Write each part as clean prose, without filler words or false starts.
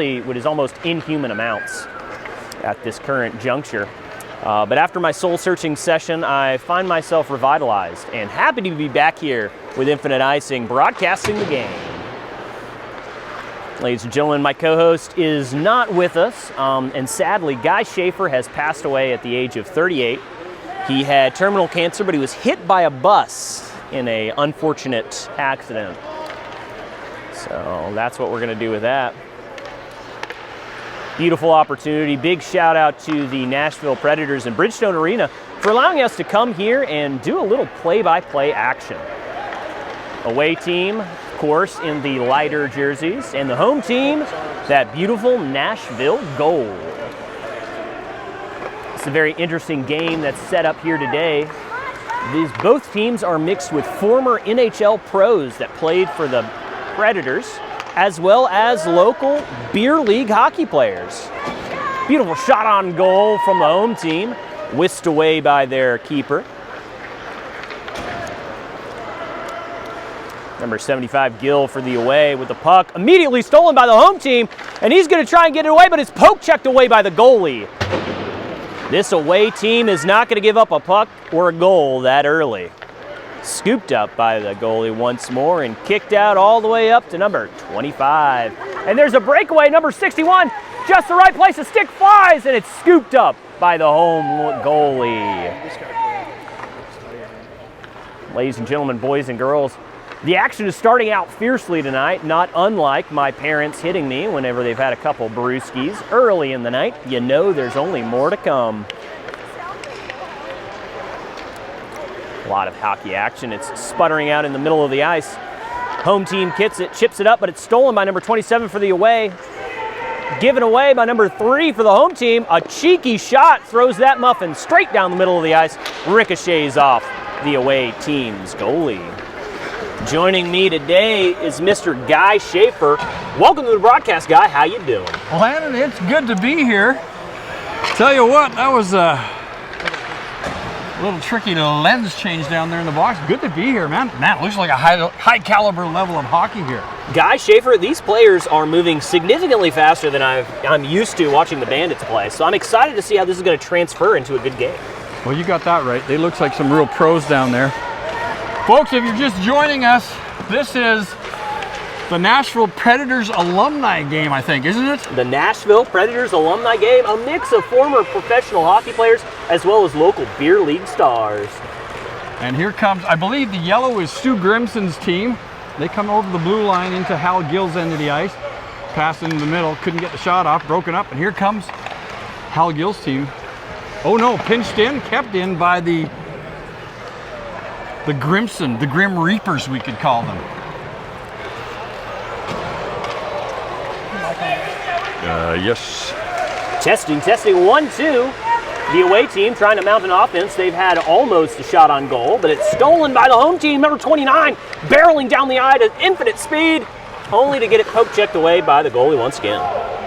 really what is almost inhuman amounts at this current juncture. But after my soul-searching session, I find myself revitalized and happy to be back here with Infinite Icing, broadcasting the game. Ladies and gentlemen, my co-host is not with us, and sadly, Guy Schaefer has passed away at the age of 38. He had terminal cancer, but he was hit by a bus in an unfortunate accident. So that's what we're going to do with that. Beautiful opportunity. Big shout out to the Nashville Predators and Bridgestone Arena for allowing us to come here and do a little play-by-play action. Away team, of course, in the lighter jerseys, and the home team, that beautiful Nashville gold. It's a very interesting game that's set up here today. Both teams are mixed with former NHL pros that played for the Predators, as well as local beer league hockey players. Beautiful shot on goal from the home team, whisked away by their keeper. Number 75, Gill for the away with the puck. Immediately stolen by the home team, and he's going to try and get it away, but it's poke checked away by the goalie. This away team is not going to give up a puck or a goal that early. Scooped up by the goalie once more and kicked out all the way up to number 25. And there's a breakaway, number 61, just the right place, the stick flies, and it's scooped up by the home goalie. Ladies and gentlemen, boys and girls, the action is starting out fiercely tonight, not unlike my parents hitting me whenever they've had a couple brewskis early in the night. You know there's only more to come. A lot of hockey action. It's sputtering out in the middle of the ice. Home team chips it up, but it's stolen by number 27 for the away. Given away by number 3 for the home team. A cheeky shot throws that muffin straight down the middle of the ice. Ricochets off the away team's goalie. Joining me today is Mr. Guy Schaefer. Welcome to the broadcast, Guy. How you doing? Landon, it's good to be here. Tell you what, that was a little tricky to lens change down there in the box. Good to be here, man. Man, it looks like a high caliber level of hockey here. Guy Schaefer, these players are moving significantly faster than I'm used to watching the Bandits play, so I'm excited to see how this is going to transfer into a good game. Well, you got that right. They look like some real pros down there. Folks, if you're just joining us, this is the Nashville Predators alumni game, I think, isn't it? The Nashville Predators alumni game, a mix of former professional hockey players as well as local beer league stars. And here comes, I believe the yellow is Stu Grimson's team. They come over the blue line into Hal Gill's end of the ice. Pass into the middle, couldn't get the shot off, broken up, and here comes Hal Gill's team. Oh no, pinched in, kept in by the Grimson, the Grim Reapers, we could call them. Yes. Testing, 1-2. The away team trying to mount an offense. They've had almost a shot on goal, but it's stolen by the home team, number 29, barreling down the eye at infinite speed, only to get it poke checked away by the goalie once again.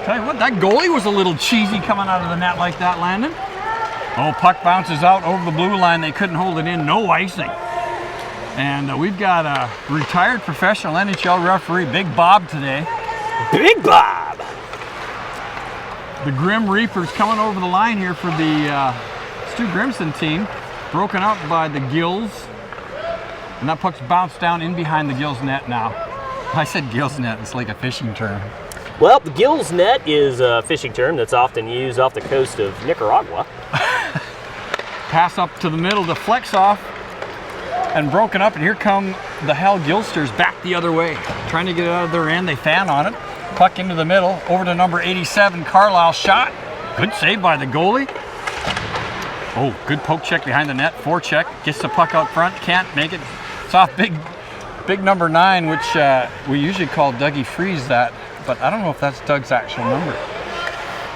Tell you what, that goalie was a little cheesy coming out of the net like that, Landon. Oh, puck bounces out over the blue line. They couldn't hold it in, no icing. And we've got a retired professional NHL referee, Big Bob, today. Big Bob! The Grim Reapers coming over the line here for the Stu Grimson team. Broken up by the Gills. And that puck's bounced down in behind the Gills net now. I said Gills net, it's like a fishing term. Well, the Gills net is a fishing term that's often used off the coast of Nicaragua. Pass up to the middle to flex off. And broken up, and here come the Hal Gilsters back the other way. Trying to get it out of their end, they fan on it. Puck into the middle, over to number 87, Carlisle shot. Good save by the goalie. Oh, good poke check behind the net, forecheck. Gets the puck out front, can't make it. It's off big number 9, which we usually call Dougie Freeze that, but I don't know if that's Doug's actual number.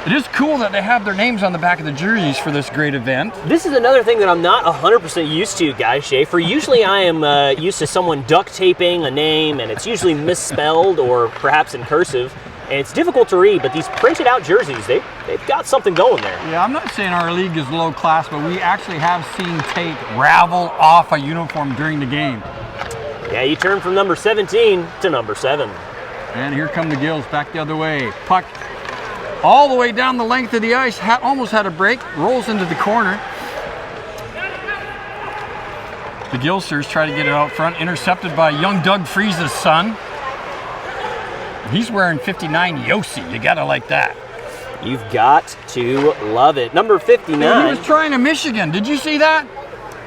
It is cool that they have their names on the back of the jerseys for this great event. This is another thing that I'm not 100% used to, Guy Schaefer. Usually I am used to someone duct taping a name, and it's usually misspelled or perhaps in cursive. And it's difficult to read, but these printed out jerseys, they've got something going there. Yeah, I'm not saying our league is low class, but we actually have seen tape ravel off a uniform during the game. Yeah, you turn from number 17 to number 7. And here come the Gills back the other way. Puck all the way down the length of the ice, almost had a break, rolls into the corner. The Gilsters try to get it out front, intercepted by young Doug Friese's son. He's wearing 59 Yossi. You gotta like that. You've got to love it. Number 59. He was trying to Michigan. Did you see that?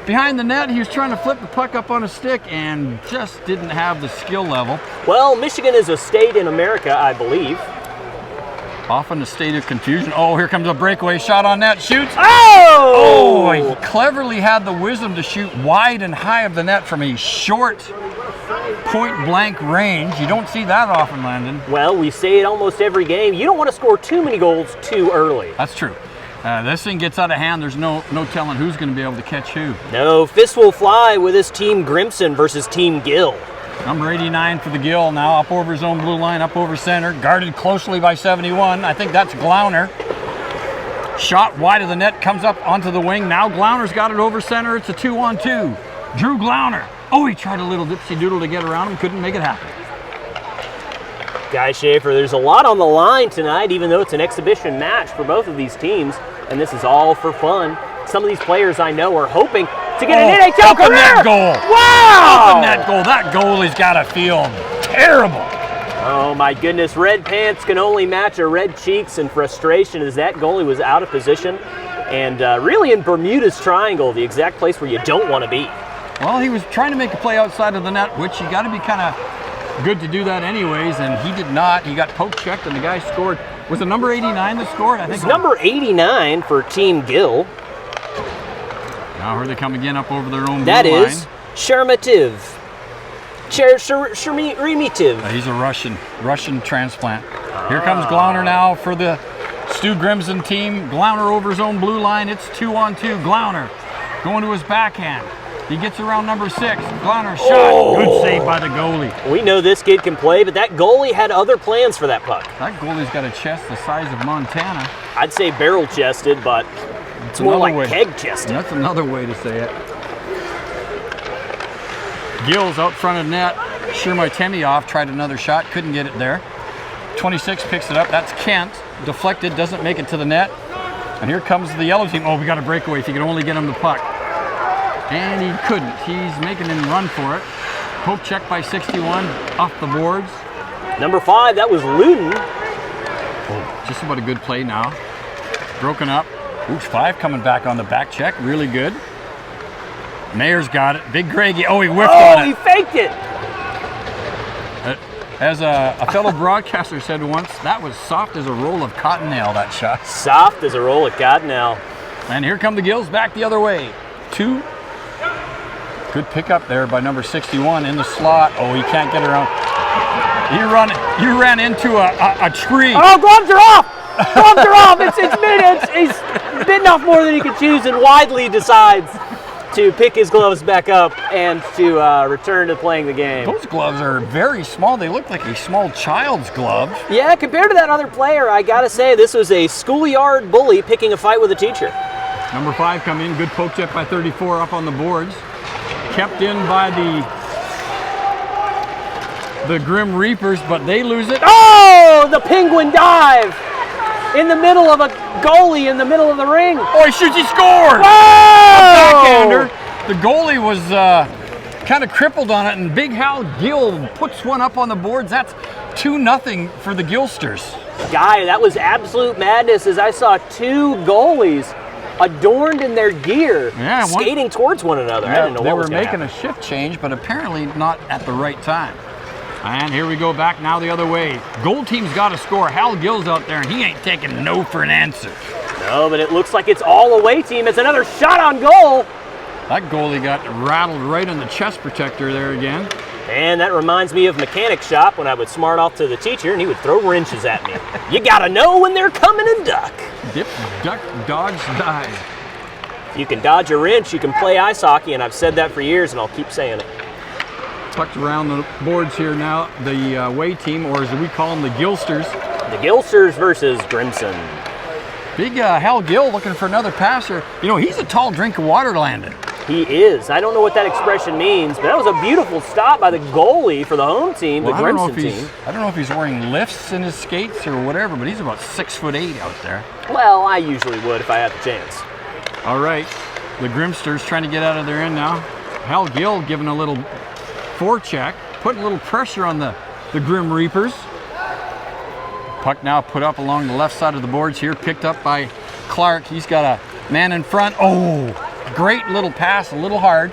Behind the net, he was trying to flip the puck up on a stick and just didn't have the skill level. Well, Michigan is a state in America, I believe. Often a state of confusion. Oh, here comes a breakaway shot on net. Shoots. Oh! Oh, he cleverly had the wisdom to shoot wide and high of the net from a short point-blank range. You don't see that often, Landon. Well, we say it almost every game. You don't want to score too many goals too early. That's true. This thing gets out of hand. There's no telling who's going to be able to catch who. No, fists will fly with this Team Grimson versus Team Gil. Number 89 for the Gill now, up over his own blue line, up over center, guarded closely by 71. I think that's Glauner. Shot wide of the net, comes up onto the wing. Now Glauner's got it over center. It's a 2-on-2. Drew Glauner. Oh, he tried a little dipsy-doodle to get around him, couldn't make it happen. Guy Schaefer, there's a lot on the line tonight, even though it's an exhibition match for both of these teams, and this is all for fun. Some of these players I know are hoping to get an NHL career. Net goal. Wow! Open net goal. That goalie's got to feel terrible. Oh my goodness, red pants can only match a red cheeks in frustration as that goalie was out of position and really in Bermuda's Triangle, the exact place where you don't want to be. Well, he was trying to make a play outside of the net, which you got to be kind of good to do that anyways, and he did not. He got poke checked and the guy scored. Was it number 89 that scored? I think it's number 89 for Team Gil. Now here they come again up over their own that blue line. That is Shermativ. Shermativ. He's a Russian transplant. Here comes Glauner now for the Stu Grimson team. Glauner over his own blue line. It's 2-on-2. Glauner going to his backhand. He gets around number 6. Glauner shot. Oh. Good save by the goalie. We know this kid can play, but that goalie had other plans for that puck. That goalie's got a chest the size of Montana. I'd say barrel-chested, but it's more like keg-chested. That's another way to say it. Gill's out front of net. Shermatemyov tried another shot, couldn't get it there. 26 picks it up. That's Kent. Deflected, doesn't make it to the net. And here comes the yellow team. Oh, we got a breakaway if you could only get him the puck. And he couldn't. He's making him run for it. Poke check by 61 off the boards. Number 5, that was Luton. Oh, just about a good play now. Broken up. Oops, 5 coming back on the back check. Really good. Mayer's got it. Big Greggy. Oh, he whiffed on it. Oh, he faked it. As a fellow broadcaster said once, that was soft as a roll of cottonelle, that shot. Soft as a roll of cottonelle. And here come the Gills back the other way. 2. Good pickup there by number 61 in the slot. Oh, he can't get around. You ran into a tree. Oh, gloves are off. Gloves are off. He's bitten off more than he could choose and widely decides to pick his gloves back up and to return to playing the game. Those gloves are very small. They look like a small child's glove. Yeah, compared to that other player, I gotta say this was a schoolyard bully picking a fight with a teacher. Number 5 come in. Good poke check by 34 up on the boards. Kept in by the Grim Reapers, but they lose it. Oh, the penguin dive in the middle of a goalie in the middle of the ring. Oh, he shoots, he scored! Whoa! A backhander. The goalie was kind of crippled on it, and Big Hal Gill puts one up on the boards. That's 2-0 for the Gilsters. Guy, that was absolute madness as I saw 2 goalies adorned in their gear, skating towards one another. Yeah, I didn't know they what was were making a shift change, but apparently not at the right time. And here we go back now the other way. Goal team's got to score. Hal Gill's out there, and he ain't taking no for an answer. No, but it looks like it's all away team. It's another shot on goal. That goalie got rattled right in the chest protector there again. And that reminds me of mechanic shop when I would smart off to the teacher and he would throw wrenches at me. You gotta know when they're coming and duck. Dip, duck, dodge, dive. If you can dodge a wrench, you can play ice hockey, and I've said that for years, and I'll keep saying it. Tucked around the boards here now, the away team, or as we call them, the Gilsters. The Gilsters versus Grimson. Big Hal Gill looking for another passer. You know, he's a tall drink of water, Landon. He is. I don't know what that expression means, but that was a beautiful stop by the goalie for the home team, the Grimson team. I don't know if he's wearing lifts in his skates or whatever, but he's about 6'8" out there. Well, I usually would if I had the chance. All right, the Grimsters trying to get out of their end now. Hal Gill giving a little forecheck, putting a little pressure on the Grim Reapers. Puck now put up along the left side of the boards here, picked up by Clark. He's got a man in front. Oh, great little pass, a little hard.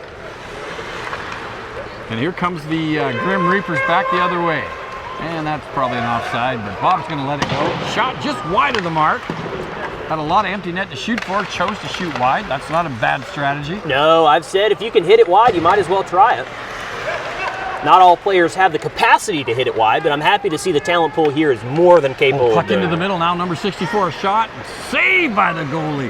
And here comes the Grim Reapers back the other way. And that's probably an offside, but Bob's going to let it go. Shot just wide of the mark. Had a lot of empty net to shoot for, chose to shoot wide. That's not a bad strategy. No, I've said if you can hit it wide, you might as well try it. Not all players have the capacity to hit it wide, but I'm happy to see the talent pool here is more than capable puck of doing. Into the middle now, number 64, a shot, saved by the goalie.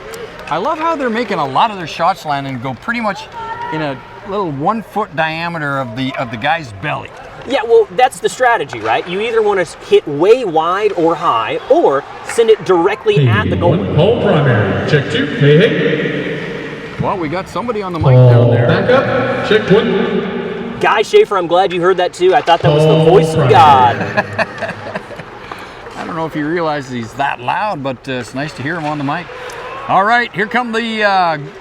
I love how they're making a lot of their shots land and go pretty much in a little 1 foot diameter of the guy's belly. Yeah, well, that's the strategy, right? You either want to hit way wide or high, or send it directly at the goalie. Home primary, check 2, hey. Well, we got somebody on the mic down there. Back up, check 1. Guy Schaefer, I'm glad you heard that too. I thought that was the voice of God. I don't know if he realizes he's that loud, but it's nice to hear him on the mic. All right, here come the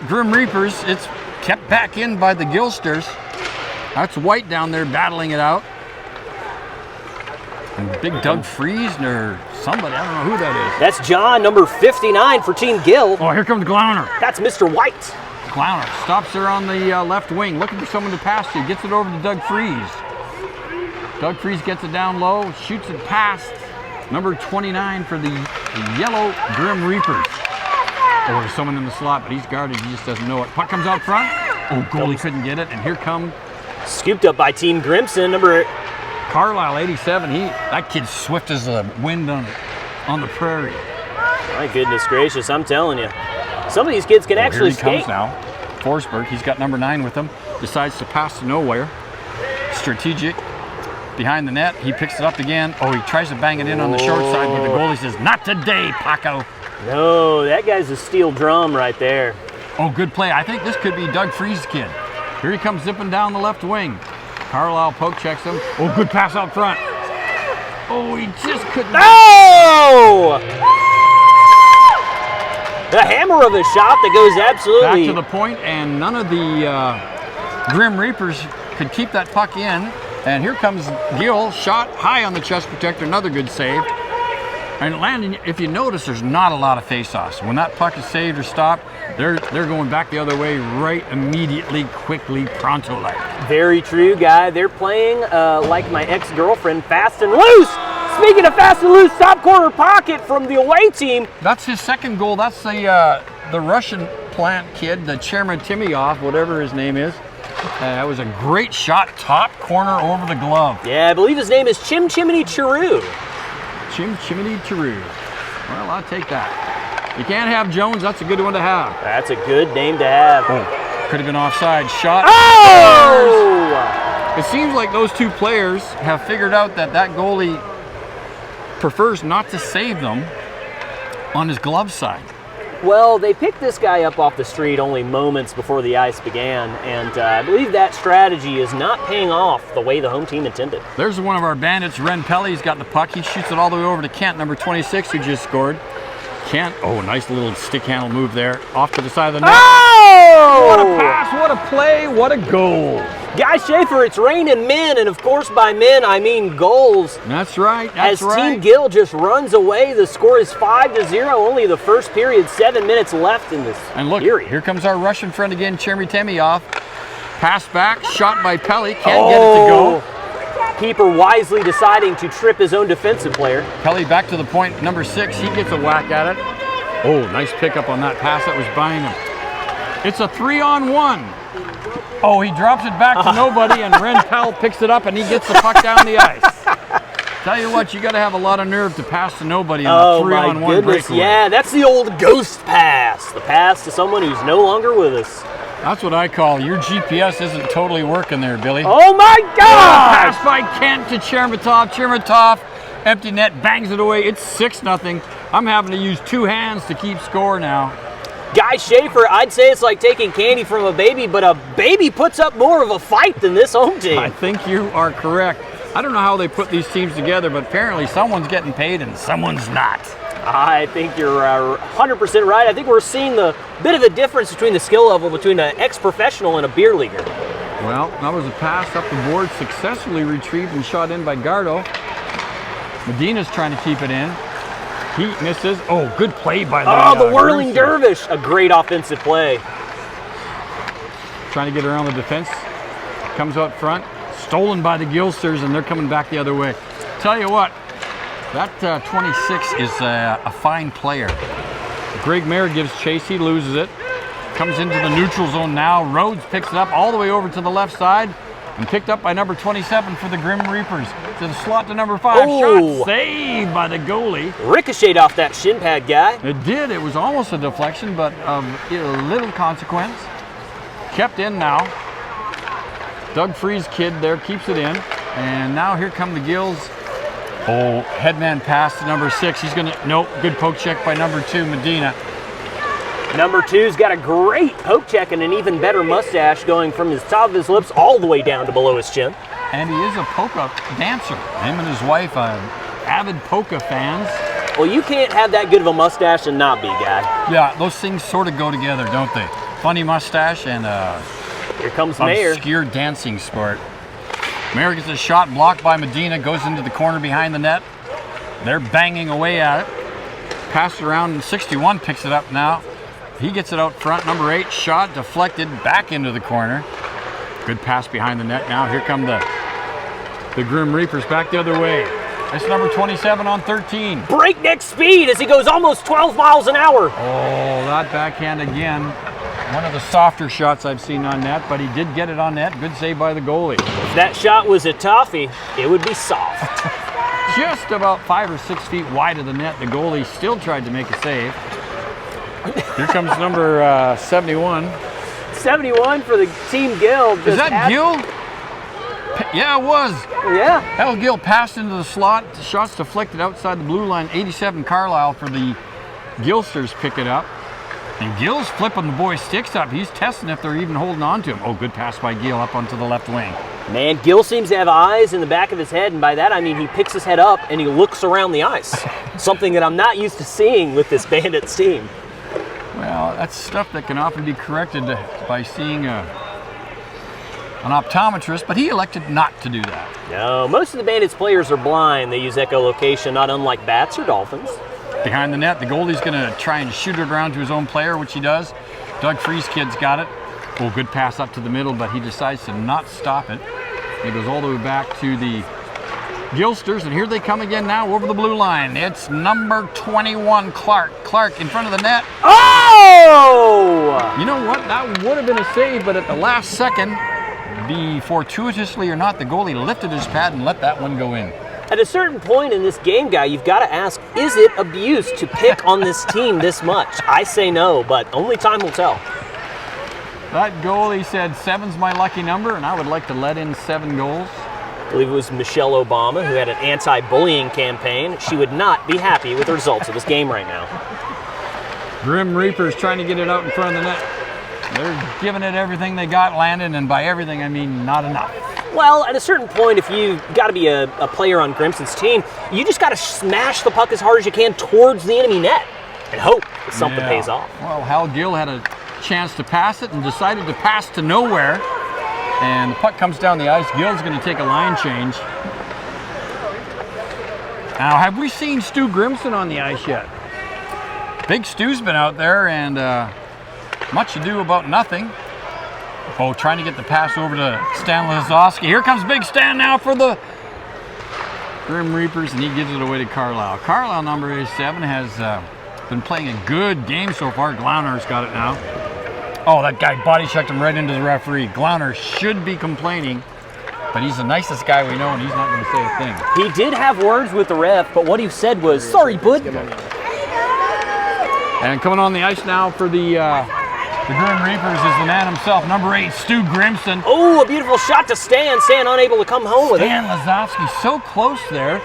Grim Reapers. It's kept back in by the Gilsters. That's White down there battling it out. And big Doug Friesen or somebody, I don't know who that is. That's John, number 59 for Team Gil. Oh, here comes Glauner. That's Mr. White. Glauner stops there on the left wing, looking for someone to pass to. Gets it over to Doug Friesen. Doug Friesen gets it down low, shoots it past number 29 for the yellow Grim Reapers. Oh, there's someone in the slot, but he's guarded. He just doesn't know it. Puck comes out front. Oh, goalie couldn't get it, and here come scooped up by Team Grimson, number Carlisle, 87. That kid's swift as the wind on the prairie. My goodness gracious, I'm telling you. Some of these kids can actually skate. Here he comes now. Forsberg, he's got number 9 with him. Decides to pass to nowhere. Strategic. Behind the net, he picks it up again. Oh, he tries to bang it in on the short side, but the goalie says, "Not today, Paco." No, that guy's a steel drum right there. Oh, good play. I think this could be Doug Friesen's kid. Here he comes zipping down the left wing. Carlisle poke checks him. Oh, good pass out front. Oh, he just couldn't. Oh! The hammer of a shot that goes absolutely back to the point, and none of the Grim Reapers could keep that puck in. And here comes Gill, shot high on the chest protector, another good save. And landing, if you notice, there's not a lot of face-offs. When that puck is saved or stopped, they're going back the other way right immediately, quickly, pronto-like. Very true, Guy. They're playing like my ex-girlfriend, fast and loose. Speaking of fast and loose, top corner pocket from the away team. That's his second goal. That's the Russian plant kid, the Chairman Timyov, whatever his name is. That was a great shot, top corner over the glove. Yeah, I believe his name is Chimchimney Chiru. Chimchimney Chiru. Well, I'll take that. You can't have Jones, that's a good one to have. That's a good name to have. Oh, could have been offside. Shot. Oh! It seems like those two players have figured out that goalie prefers not to save them on his glove side. Well, they picked this guy up off the street only moments before the ice began, and I believe that strategy is not paying off the way the home team intended. There's one of our Bandits, Ren Pelly's got the puck. He shoots it all the way over to Kent, number 26, who just scored. Kent, oh, nice little stick handle move there, off to the side of the net. Oh! What a pass, what a play, what a goal. Guy Schaefer, it's raining men, and of course by men I mean goals. That's right, As Team Gil just runs away, the score is 5-0, only the first period, 7 minutes left in this And look, period. Here comes our Russian friend again, Chermy Temyov. Pass back, shot by Pelly, can't get it to go. Keeper wisely deciding to trip his own defensive player. Pelly back to the point, number 6, he gets a whack at it. Oh, nice pickup on that pass that was behind him. It's a 3-on-1. Oh, he drops it back to nobody, and Ren Pell picks it up, and he gets the puck down the ice. Tell you what, you got to have a lot of nerve to pass to nobody on a 3-on-1 breakaway. Yeah, that's the old ghost pass. The pass to someone who's no longer with us. That's what I call your GPS isn't totally working there, Billy. Oh my God! Pass by Kent to Chermatov. Chermatov, empty net, bangs it away. It's 6-0. I'm having to use 2 hands to keep score now. Guy Schaefer, I'd say it's like taking candy from a baby, but a baby puts up more of a fight than this home team. I think you are correct. I don't know how they put these teams together, but apparently someone's getting paid and someone's not. I think you're 100% right. I think we're seeing the bit of a difference between the skill level between an ex-professional and a beer leaguer. Well, that was a pass up the board, successfully retrieved and shot in by Gardo. Medina's trying to keep it in. He misses. Oh, good play by the whirling dervish. A great offensive play. Trying to get around the defense. Comes out front. Stolen by the Gilsters, and they're coming back the other way. Tell you what, that 26 is a fine player. Greg Mayer gives chase. He loses it. Comes into the neutral zone now. Rhodes picks it up all the way over to the left side and picked up by number 27 for the Grim Reapers. To the slot to number 5. Oh. Shot saved by the goalie. Ricocheted off that shin pad guy. It did. It was almost a deflection, but of little consequence. Kept in now. Doug Free's kid there keeps it in. And now here come the Gills. Oh, headman pass to number 6. He's going to, nope, good poke check by number 2, Medina. Number 2's got a great poke check and an even better mustache going from his top of his lips all the way down to below his chin. And he is a polka dancer. Him and his wife are avid polka fans. Well, you can't have that good of a mustache and not be, guy. Yeah, those things sort of go together, don't they? Funny mustache and here comes Mayer. Obscure dancing sport. Mayer gets a shot blocked by Medina, goes into the corner behind the net. They're banging away at it. Passed around, and 61 picks it up now. He gets it out front. Number 8, shot deflected back into the corner. Good pass behind the net now. Here come the Grim Reapers back the other way. That's number 27 on 13. Breakneck speed as he goes almost 12 miles an hour. Oh, that backhand again. One of the softer shots I've seen on net, but he did get it on net. Good save by the goalie. If that shot was a toffee, it would be soft. Just about 5 or 6 feet wide of the net. The goalie still tried to make a save. Here comes number 71. 71 for the Team Gil. Is that Gill? Yeah, it was. Yeah. Al Gill passed into the slot. Shots deflected outside the blue line. 87 Carlisle for the Gilsters pick it up. And Gill's flipping the boys' sticks up. He's testing if they're even holding on to him. Oh, good pass by Gill up onto the left wing. Man, Gill seems to have eyes in the back of his head, and by that I mean he picks his head up and he looks around the ice. Something that I'm not used to seeing with this Bandits team. Well, that's stuff that can often be corrected by seeing an optometrist, but he elected not to do that. No, most of the Bandits players are blind. They use echolocation, not unlike bats or dolphins. Behind the net, the goalie's going to try and shoot it around to his own player, which he does. Doug Free's kid's got it. Oh, good pass up to the middle, but he decides to not stop it. He goes all the way back to the Gilsters, and here they come again now over the blue line. It's number 21, Clark. Clark in front of the net. Oh! You know what? That would have been a save, but at the last second, fortuitously or not, the goalie lifted his pad and let that one go in. At a certain point in this game, guy, you've got to ask, is it abuse to pick on this team this much? I say no, but only time will tell. That goalie said 7's my lucky number, and I would like to let in 7 goals. I believe it was Michelle Obama who had an anti-bullying campaign. She would not be happy with the results of this game right now. Grim Reapers trying to get it out in front of the net. They're giving it everything they got, Landon, and by everything I mean not enough. Well, at a certain point, if you got to be a player on Grimson's team, you just got to smash the puck as hard as you can towards the enemy net and hope that something pays off. Well, Hal Gill had a chance to pass it and decided to pass to nowhere. And the puck comes down the ice. Gill's going to take a line change. Now, have we seen Stu Grimson on the ice yet? Big Stu's been out there, and much ado about nothing. Oh, trying to get the pass over to Stan Lazowski. Here comes Big Stan now for the Grim Reapers, and he gives it away to Carlisle. Carlisle, number 87, has been playing a good game so far. Glauner's got it now. Oh, that guy body checked him right into the referee. Glauner should be complaining, but he's the nicest guy we know, and he's not going to say a thing. He did have words with the ref, but what he said was, "Sorry, bud." And coming on the ice now for the Grim Reapers is the man himself, number 8, Stu Grimson. Oh, a beautiful shot to Stan. Stan unable to come home with it. Stan Lazowski so close there.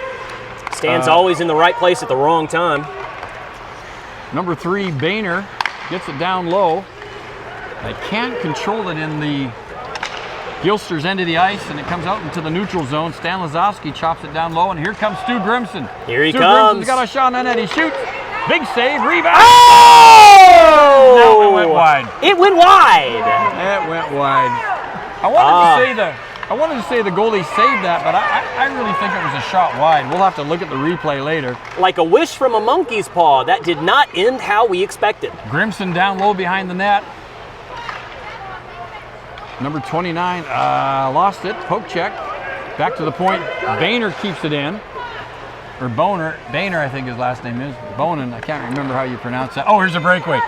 Stan's always in the right place at the wrong time. Number 3, Boehner, gets it down low. They can't control it in the Gilster's end of the ice, and it comes out into the neutral zone. Stan Lazowski chops it down low, and here comes Stu Grimson. Here he Stu comes. Grimson's got a shot on net. He shoots. Big save. Rebound. Oh! No, it went wide. It went wide. It went wide. I wanted to say the goalie saved that, but I really think it was a shot wide. We'll have to look at the replay later. Like a wish from a monkey's paw. That did not end how we expected. Grimson down low behind the net. Number 29 lost it. Poke check. Back to the point. Boehner keeps it in. Or Boehner. Boehner, I think his last name is. Bonin. I can't remember how you pronounce that. Oh, here's a breakaway.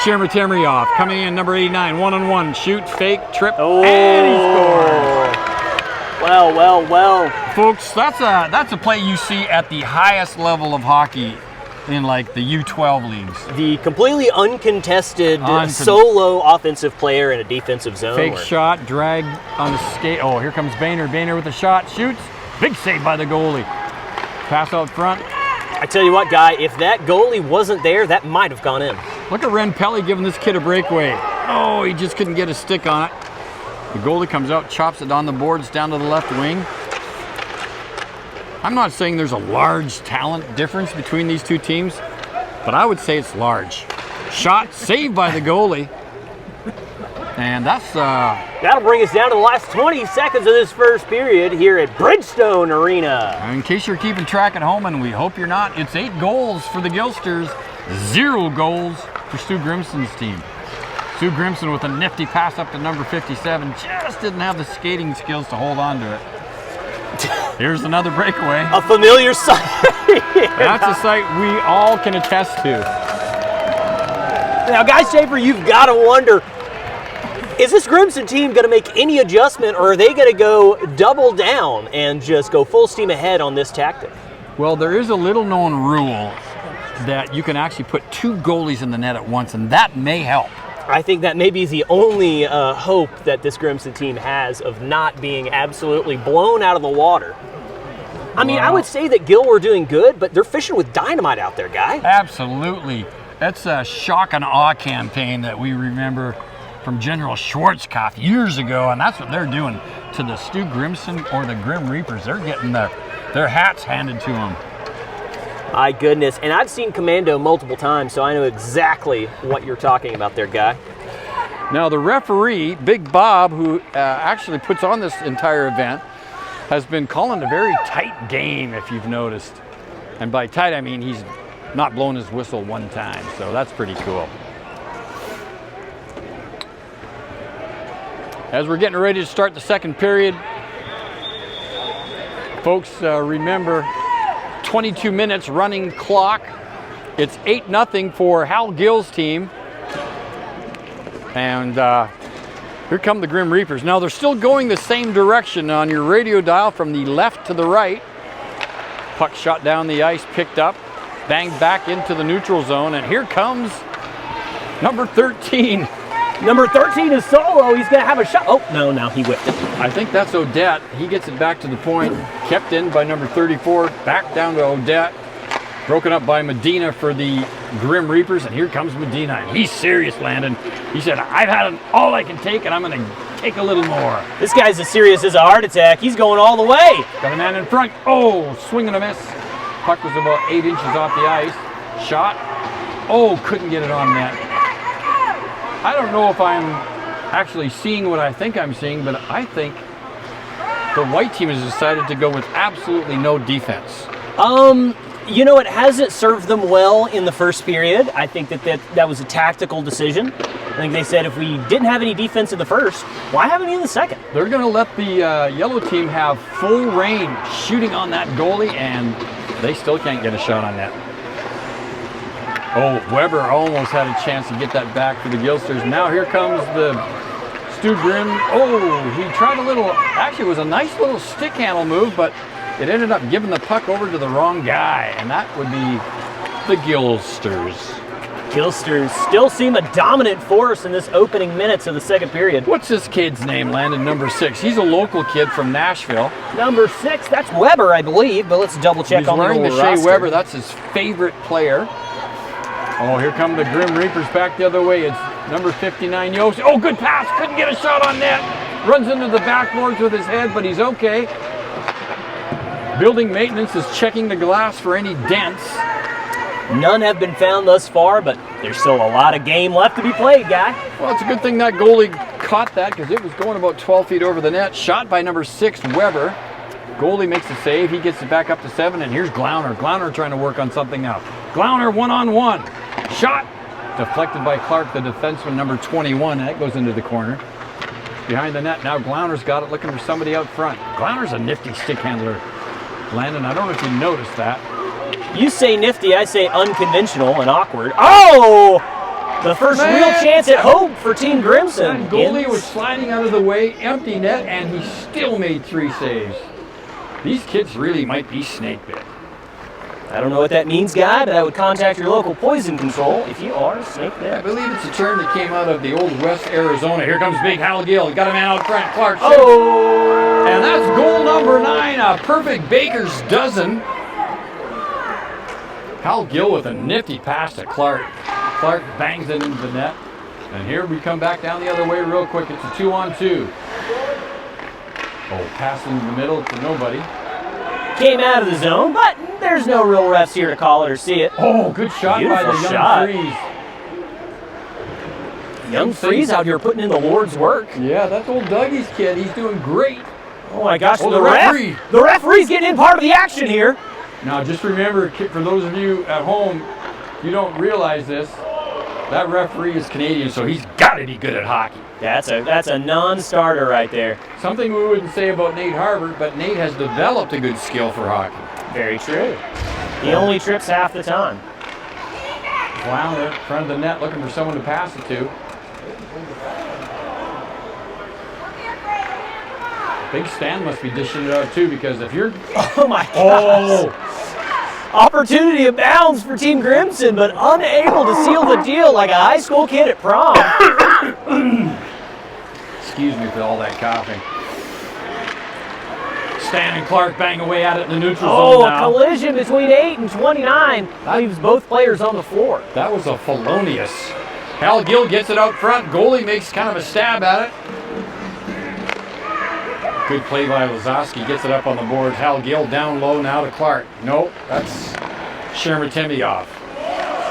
Shermatemryov coming in, number 89, one-on-one. Shoot, fake, trip, and he scores. Well. Folks, that's a play you see at the highest level of hockey in like the U12 leagues. The completely uncontested solo offensive player in a defensive zone. Fake shot, drag on the skate. Oh, here comes Boehner. Boehner with a shot, shoots. Big save by the goalie. Pass out front. I tell you what, Guy, if that goalie wasn't there, that might have gone in. Look at Ren Pelly giving this kid a breakaway. Oh, he just couldn't get a stick on it. The goalie comes out, chops it on the boards down to the left wing. I'm not saying there's a large talent difference between these two teams, but I would say it's large. Shot saved by the goalie. And that'll bring us down to the last 20 seconds of this first period here at Bridgestone Arena. In case you're keeping track at home, and we hope you're not, it's 8 goals for the Gilsters, 0 goals for Stu Grimson's team. Stu Grimson with a nifty pass up to number 57, just didn't have the skating skills to hold on to it. Here's another breakaway. A familiar sight. That's a sight we all can attest to. Now, Guy Schaefer, you've got to wonder, is this Grimson team going to make any adjustment, or are they going to go double down and just go full steam ahead on this tactic? Well, there is a little known rule that you can actually put 2 goalies in the net at once, and that may help. I think that may be the only hope that this Grimson team has of not being absolutely blown out of the water. I mean, I would say that Gill were doing good, but they're fishing with dynamite out there, Guy. Absolutely. That's a shock and awe campaign that we remember from General Schwarzkopf years ago, and that's what they're doing to the Stu Grimson or the Grim Reapers. They're getting their hats handed to them. My goodness, and I've seen Commando multiple times, so I know exactly what you're talking about there, Guy. Now the referee, Big Bob, who actually puts on this entire event, has been calling a very tight game, if you've noticed. And by tight, I mean he's not blown his whistle one time, so that's pretty cool. As we're getting ready to start the second period, folks, remember 22 minutes running clock. It's 8-0 for Hal Gill's team. And here come the Grim Reapers. Now they're still going the same direction on your radio dial from the left to the right. Puck shot down the ice, picked up, banged back into the neutral zone, and here comes number 13. Number 13 is Solo. He's going to have a shot. Oh, no, he whipped it. I think that's Odette. He gets it back to the point. Kept in by number 34. Back down to Odette. Broken up by Medina for the Grim Reapers. And here comes Medina. And he's serious, Landon. He said, I've had all I can take, and I'm going to take a little more. This guy's as serious as a heart attack. He's going all the way. Got a man in front. Oh, swing and a miss. Puck was about 8 inches off the ice. Shot. Oh, couldn't get it on net. I don't know if I'm actually seeing what I think I'm seeing, but I think the white team has decided to go with absolutely no defense. You know, it hasn't served them well in the first period. I think that was a tactical decision. I think they said if we didn't have any defense in the first, why have any in the second? They're going to let the yellow team have full range shooting on that goalie, and they still can't get a shot on net. Oh, Weber almost had a chance to get that back for the Gilsters. Now here comes the Stu Grim. Oh, he tried a little, actually it was a nice little stick handle move, but it ended up giving the puck over to the wrong guy, and that would be the Gilsters. Gilsters still seem a dominant force in this opening minutes of the second period. What's this kid's name, Landon? Number 6. He's a local kid from Nashville. Number 6, that's Weber, I believe, but let's double check on the old roster. He's wearing the Shea Weber. That's his favorite player. Oh, here come the Grim Reapers back the other way. It's number 59, Yost. Oh, good pass. Couldn't get a shot on net. Runs into the backboards with his head, but he's okay. Building maintenance is checking the glass for any dents. None have been found thus far, but there's still a lot of game left to be played, guy. Well, it's a good thing that goalie caught that because it was going about 12 feet over the net. Shot by number 6, Weber. Goalie makes a save. He gets it back up to 7, and here's Glauner. Glauner trying to work on something now. Glauner one-on-one. Shot. Deflected by Clark, the defenseman, number 21, and that goes into the corner. Behind the net. Now Glauner's got it, looking for somebody out front. Glauner's a nifty stick handler. Landon, I don't know if you noticed that. You say nifty, I say unconventional and awkward. Oh! The first real chance at hope for Team Grimson. That goalie was sliding out of the way, empty net, and he still made 3 saves. These kids really might be snake bit. I don't know what that means, guy, but I would contact your local poison control if you are snake I bit. believe it's a term that came out of the old West Arizona. Here comes big Hal Gill. Got a man out front. Clark shoots. Oh! And that's goal number 9, a perfect baker's dozen. Hal Gill with a nifty pass to Clark. Clark bangs it into the net. And here we come back down the other way real quick. It's a 2-on-2. Oh, pass in the middle to nobody. Came out of the zone, but there's no real refs here to call it or see it. Oh, good shot by the Beautiful young shot. Freeze. Young Freeze out here putting in the Lord's work. Yeah, that's old Dougie's kid. He's doing great. Oh my gosh, Oh, the the referee. The referee's getting in part of the action here. Now, just remember, for those of you at home, you don't realize this, that referee is Canadian, so he's got to be good at hockey. That's a non-starter right there. Something we wouldn't say about Nate Harvard, but Nate has developed a good skill for hockey. Very true. He only trips half the time. Flounder in front of the net looking for someone to pass it to. Big Stan must be dishing it out too, because if you're... Oh my gosh. Opportunity abounds for Team Grimson, but unable to seal the deal like a high school kid at prom. Excuse me for all that coughing. Stan and Clark bang away at it in the neutral zone Oh, a now. collision between 8 and 29 leaves both players on the floor. That was a felonious. Hal Gill gets it out front. Goalie makes kind of a stab at it. Good play by Lazowski. Gets it up on the boards. Hal Gill down low now to Clark. Nope, that's Shermatimiov.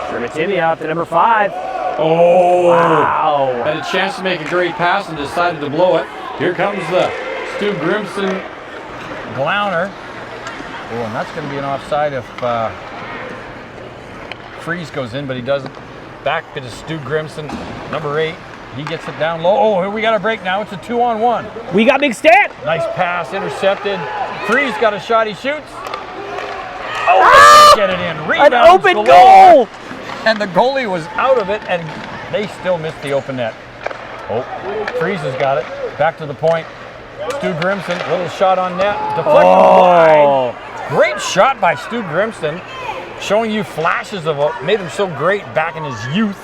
Shermatimiov to number 5. Oh! Wow. Had a chance to make a great pass and decided to blow it. Here comes the Stu Grimson Glauner. Oh, and that's going to be an offside if Freeze goes in, but he doesn't. Back to Stu Grimson, number 8. He gets it down low. Oh, here we got a break now. It's a 2-on-1. We got Big Stan. Nice pass, intercepted. Freeze got a shot, he shoots. Oh, get it in. Rebound. An open goal. And the goalie was out of it, and they still missed the open net. Oh, Freeze has got it. Back to the point. Stu Grimson, little shot on net. Deflected wide. Great shot by Stu Grimson, showing you flashes of what made him so great back in his youth.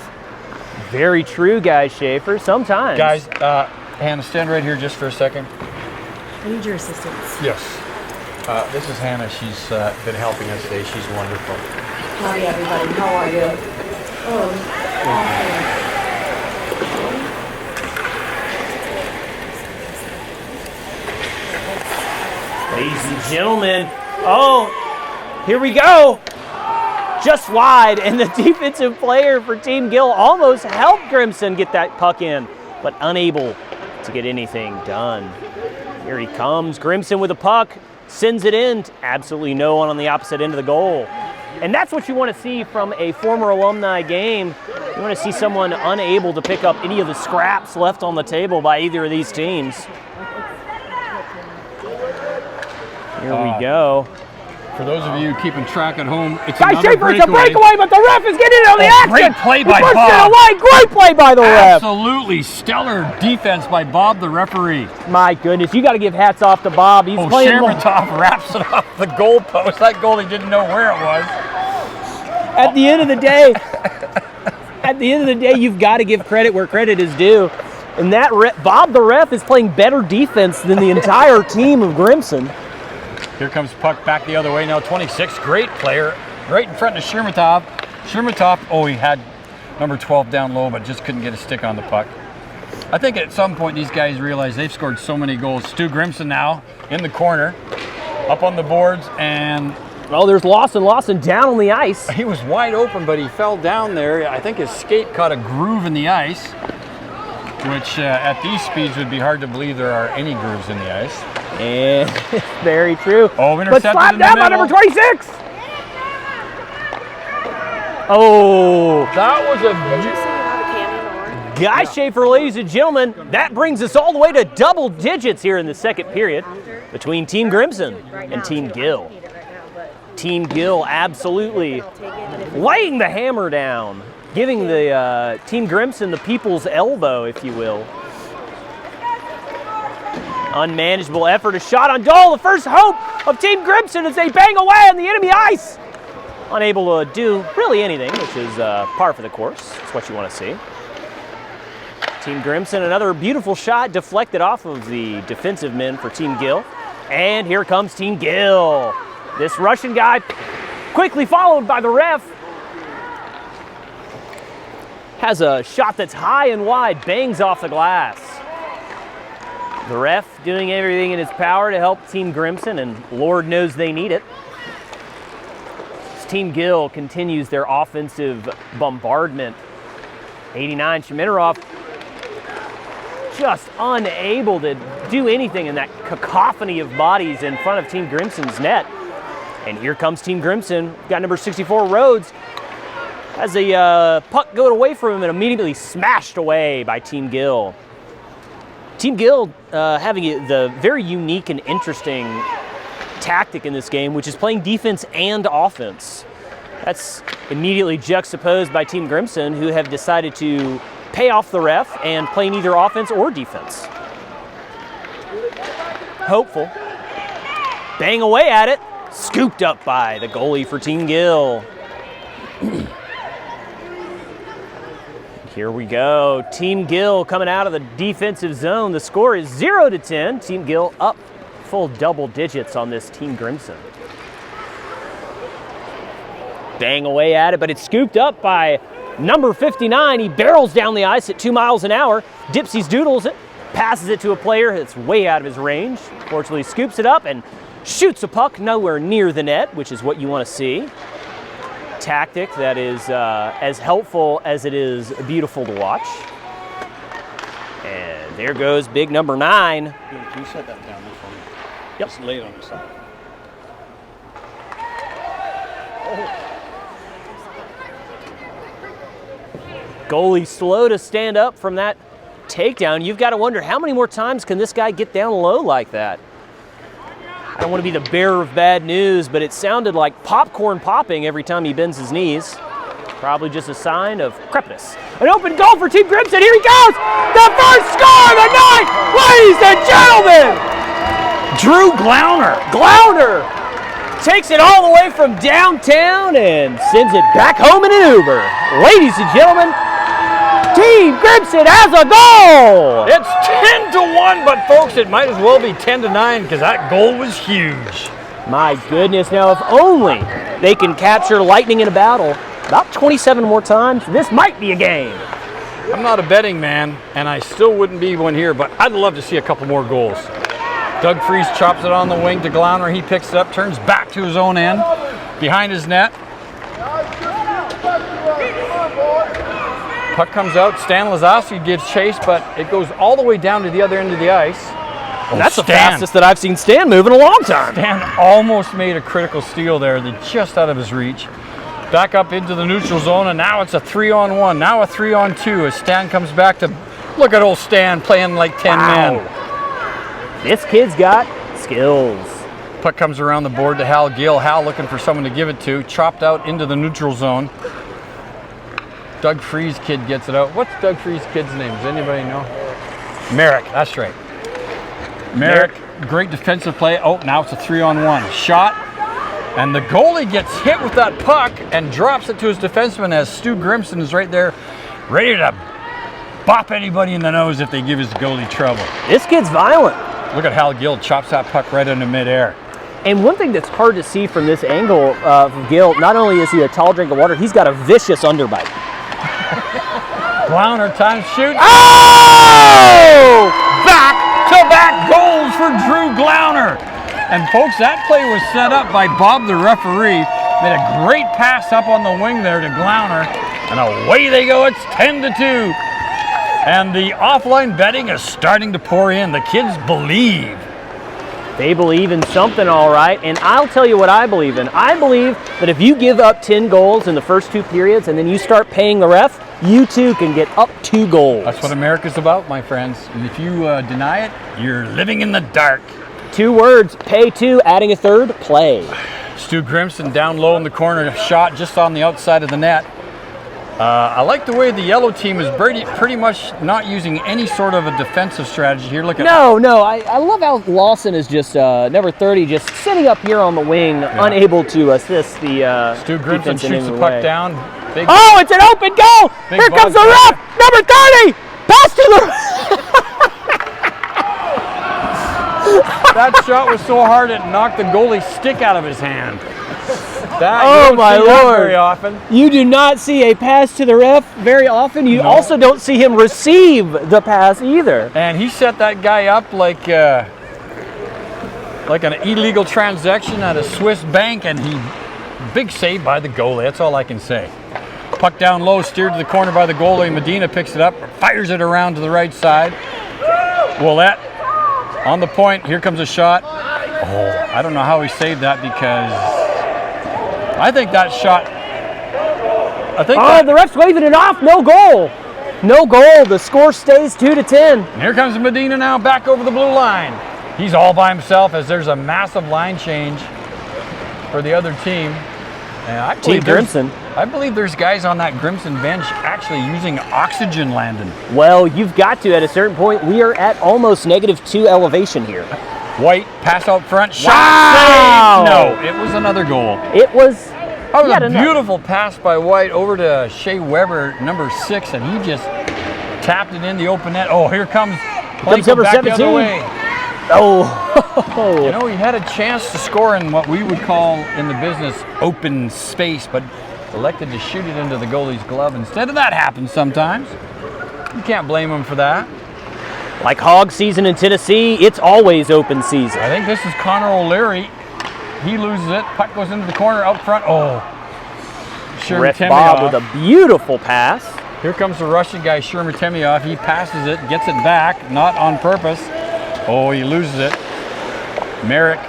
Very true, guys, Schaefer. Sometimes. Guys, Hannah, stand right here just for a second. I need your assistance. Yes. This is Hannah. She's been helping us today. She's wonderful. Howdy, everybody. How are you? Ladies and gentlemen, oh, here we go. Just wide, and the defensive player for Team Gil almost helped Grimson get that puck in, but unable to get anything done. Here he comes, Grimson with a puck, sends it in, absolutely no one on the opposite end of the goal. And that's what you want to see from a former Alumni game. You want to see someone unable to pick up any of the scraps left on the table by either of these teams. Here we go. For those of you keeping track at home, it's Guys, another Schaefer, it's a breakaway, but the ref is getting in on the action. Great play by He pushed Bob. it away. Great play by the ref. Absolutely stellar defense by Bob, the referee. My goodness, you got to give hats off to Bob. He's playing. Shermatov wraps it off the goalpost. That goalie didn't know where it was. At the end of the day, you've got to give credit where credit is due. And that Bob, the ref, is playing better defense than the entire team of Grimson. Here comes puck back the other way now. 26, great player, right in front of Shermatov. Shermatov, oh, he had number 12 down low, but just couldn't get a stick on the puck. I think at some point these guys realize they've scored so many goals. Stu Grimson now in the corner, up on the boards, and Oh, there's Lawson down on the ice. he was wide open, but he fell down there. I think his skate caught a groove in the ice, which at these speeds would be hard to believe there are any grooves in the ice. And very true. Oh, But intercepted slapped in the down by middle. number 26. Oh, That was a Guy Schaefer, ladies and gentlemen. That brings us all the way to double digits here in the second period between Team Grimson and Team Gil. Team Gil absolutely laying the hammer down, giving the Team Grimson the people's elbow, if you will. Unmanageable effort, a shot on goal. The first hope of Team Grimson as they bang away on the enemy ice. Unable to do really anything, which is par for the course. That's what you want to see. Team Grimson, another beautiful shot deflected off of the defensive men for Team Gil. And here comes Team Gil. This Russian guy, quickly followed by the ref, has a shot that's high and wide, bangs off the glass. The ref doing everything in his power to help Team Grimson, and Lord knows they need it. As Team Gil continues their offensive bombardment. 89, Sheminerov just unable to do anything in that cacophony of bodies in front of Team Grimson's net. And here comes Team Grimson. Got number 64, Rhodes. Has a puck going away from him and immediately smashed away by Team Gil. Team Gil having the very unique and interesting tactic in this game, which is playing defense and offense. That's immediately juxtaposed by Team Grimson, who have decided to pay off the ref and play neither offense or defense. Hopeful. Bang away at it. Scooped up by the goalie for Team Gil. Here we go. Team Gil coming out of the defensive zone. The score is 0-10. Team Gil up full double digits on this Team Grimson. Bang away at it, but it's scooped up by number 59. He barrels down the ice at 2 miles an hour. Dipsies doodles it, passes it to a player that's way out of his range. Fortunately, scoops it up and shoots a puck nowhere near the net, which is what you want to see. Tactic that is as helpful as it is beautiful to watch. And there goes big number 9. Can you set that down there for me? Yep. Just lay it on the side. Goalie slow to stand up from that takedown. You've got to wonder, how many more times can this guy get down low like that? I don't want to be the bearer of bad news, but it sounded like popcorn popping every time he bends his knees. Probably just a sign of crepiness. An open goal for Team Grimson. Here he goes! The first score of the night, ladies and gentlemen! Drew Glauner takes it all the way from downtown and sends it back home in an Uber. Ladies and gentlemen, Team Grimson has a goal! It's 10-1, but folks, it might as well be 10-9 because that goal was huge. My goodness, now if only they can capture lightning in a battle about 27 more times, this might be a game. I'm not a betting man, and I still wouldn't be one here, but I'd love to see a couple more goals. Doug Fries chops it on the wing to Glauner. He picks it up, turns back to his own end, behind his net. Puck comes out. Stan Lazowski gives chase, but it goes all the way down to the other end of the ice. That's the fastest that I've seen Stan move in a long time. Stan almost made a critical steal there. They're just out of his reach. Back up into the neutral zone, and now it's a 3-on-1. Now a 3-on-2 as Stan comes back to, look at old Stan playing like 10 men. This kid's got skills. Puck comes around the board to Hal Gill. Hal looking for someone to give it to. Chopped out into the neutral zone. Doug Fries' kid gets it out. What's Doug Fries' kid's name? Does anybody know? Merrick, that's right. Merrick, great defensive play. Oh, now it's a 3-on-1. Shot, and the goalie gets hit with that puck and drops it to his defenseman as Stu Grimson is right there, ready to bop anybody in the nose if they give his goalie trouble. This kid's violent. Look at Hal Gill chops that puck right into midair. And one thing that's hard to see from this angle of Gill, not only is he a tall drink of water, he's got a vicious underbite. Glauner time to shoot. Oh! Back-to-back goals for Drew Glauner. And folks, that play was set up by Bob the referee. Made a great pass up on the wing there to Glauner. And away they go, it's 10-2. And the offline betting is starting to pour in. The kids believe. They believe in something, all right. And I'll tell you what I believe in. I believe that if you give up 10 goals in the first 2 periods and then you start paying the ref, you too can get up 2 goals. That's what America's about, my friends. And if you deny it, you're living in the dark. 2 words, pay 2, adding a third, play. Stu Grimson down low in the corner, shot just on the outside of the net. I like the way the yellow team is pretty much not using any sort of a defensive strategy here. Look at No, I love how Lawson is just, number 30, just sitting up here on the wing, unable to assist the Stu Grimson shoots the puck down. Big, oh, it's an open goal! Here comes the ref! Number 30! Pass to the... That shot was so hard it knocked the goalie's stick out of his hand. That, oh my Lord! Very often. You do not see a pass to the ref very often. You also don't see him receive the pass either. And he set that guy up like an illegal transaction at a Swiss bank, and big save by the goalie. That's all I can say. Puck down low, steered to the corner by the goalie. Medina picks it up, fires it around to the right side. Willette on the point. Here comes a shot. Oh, I don't know how he saved that because I think that shot. The ref's waving it off. No goal. No goal. The score stays 2-10. And here comes Medina now back over the blue line. He's all by himself as there's a massive line change for the other team. And Team Grimson. I believe there's guys on that Grimson bench actually using oxygen, Landon. Well, you've got to at a certain point. We are at almost -2 elevation here. White, pass out front, shot, wow! Save. No, it was another goal. It was that was a beautiful pass by White over to Shea Weber, number 6, and he just tapped it in the open net. Oh, here comes number back 17. the other way. Oh. You know, he had a chance to score in what we would call in the business open space, but elected to shoot it into the goalie's glove instead. Of that happens sometimes. You can't blame him for that. Like hog season in Tennessee, it's always open season. I think this is Connor O'Leary. He loses it. Puck goes into the corner out front. Oh. Ref Bob with a beautiful pass. Here comes the Russian guy, Shermer Temyov. He passes it, gets it back, not on purpose. Oh, he loses it. Merrick.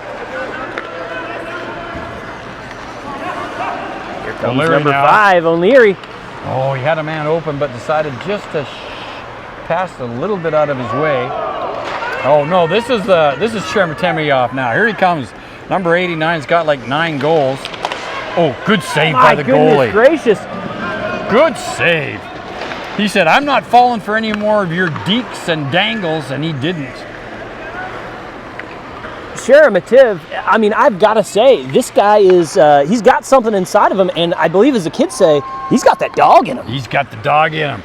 Here comes number 5, O'Leary. Oh, he had a man open, but decided just to pass a little bit out of his way. Oh no, this is Shermer Temyov now. Here he comes. Number 89's got like 9 goals. Oh, good save by the goalie. My goodness gracious. Good save. He said, I'm not falling for any more of your deeks and dangles, and he didn't. Sharametiv, I mean, I've got to say, this guy is, he's got something inside of him, and I believe, as the kids say, he's got that dog in him. He's got the dog in him.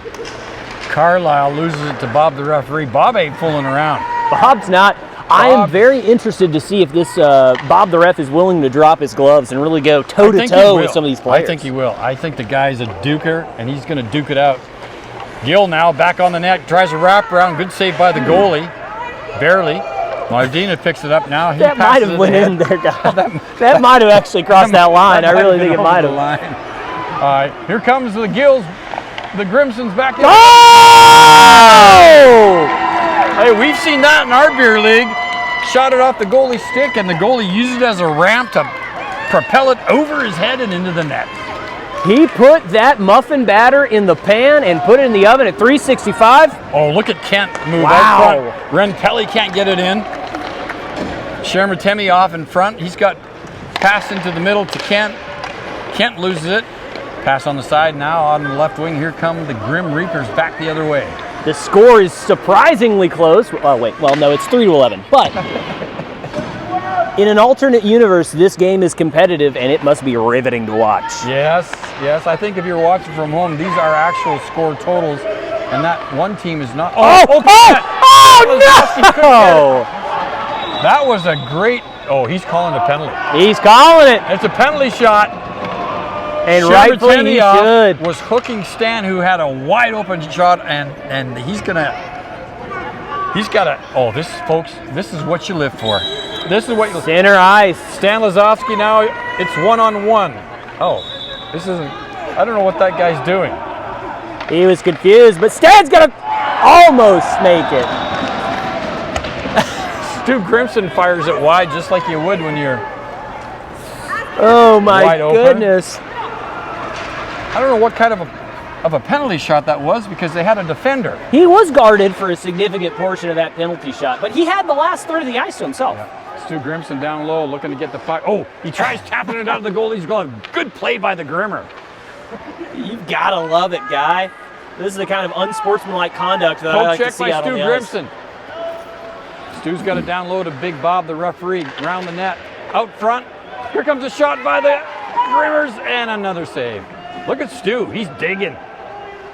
Carlisle loses it to Bob the referee. Bob ain't fooling around. Bob's not. I am very interested to see if this Bob the ref is willing to drop his gloves and really go toe-to-toe with some of these players. I think he will. I think the guy's a duker, and he's going to duke it out. Gill now back on the net, tries a wraparound. Good save by the goalie. Barely. Mardina picks it up now. That might have went in there, guys. That might have actually crossed that line. I really think it might have. All right, here comes the Gills. The Grimson's back in. Oh! Hey, we've seen that in our beer league. Shot it off the goalie's stick, and the goalie used it as a ramp to propel it over his head and into the net. He put that muffin batter in the pan and put it in the oven at 365. Oh, look at Kent move wow. out front. Ren Kelly can't get it in. Shermer Temyov in front. He's got pass into the middle to Kent. Kent loses it. Pass on the side now on the left wing. Here come the Grim Reapers back the other way. The score is surprisingly close. Oh, wait. Well, no, it's 3-11. But in an alternate universe, this game is competitive, and it must be riveting to watch. Yes. I think if you're watching from home, these are actual score totals, and that one team is not. No! That was a great Oh, he's calling the penalty. He's calling it. It's a penalty shot. And rightfully he should. Was hooking Stan, who had a wide open shot, and he's got to, oh, this, folks, this is what you live for. This is what you Center ice. Stan Lazowski now, it's 1-on-1. Oh, this isn't, I don't know what that guy's doing. He was confused, but Stan's gonna almost make it. Stu Grimson fires it wide just like you would when you're Oh my wide open. goodness. I don't know what kind of a penalty shot that was because they had a defender. He was guarded for a significant portion of that penalty shot, but he had the last third of the ice to himself. Yeah. Stu Grimson down low looking to get the puck. Oh, he tries tapping it out of the goal. He's going. Good play by the Grimmer. You've got to love it, guy. This is the kind of unsportsmanlike conduct that I like to see out on the ice. Grimson. Stu's got it down low to Big Bob, the referee, around the net. Out front. Here comes a shot by the Grimmers and another save. Look at Stu. He's digging.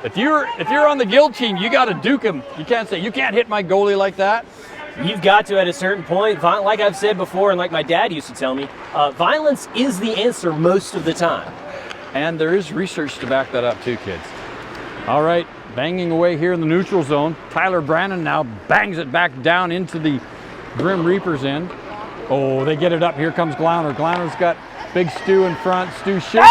If you're on the Gill team, you got to duke him. You can't say, you can't hit my goalie like that. You've got to at a certain point. Like I've said before, and like my dad used to tell me, violence is the answer most of the time. And there is research to back that up too, kids. All right, banging away here in the neutral zone. Tyler Brannon now bangs it back down into the Grim Reapers end. Oh, they get it up. Here comes Glauner. Glauner's got Big Stu in front. Stu shoots.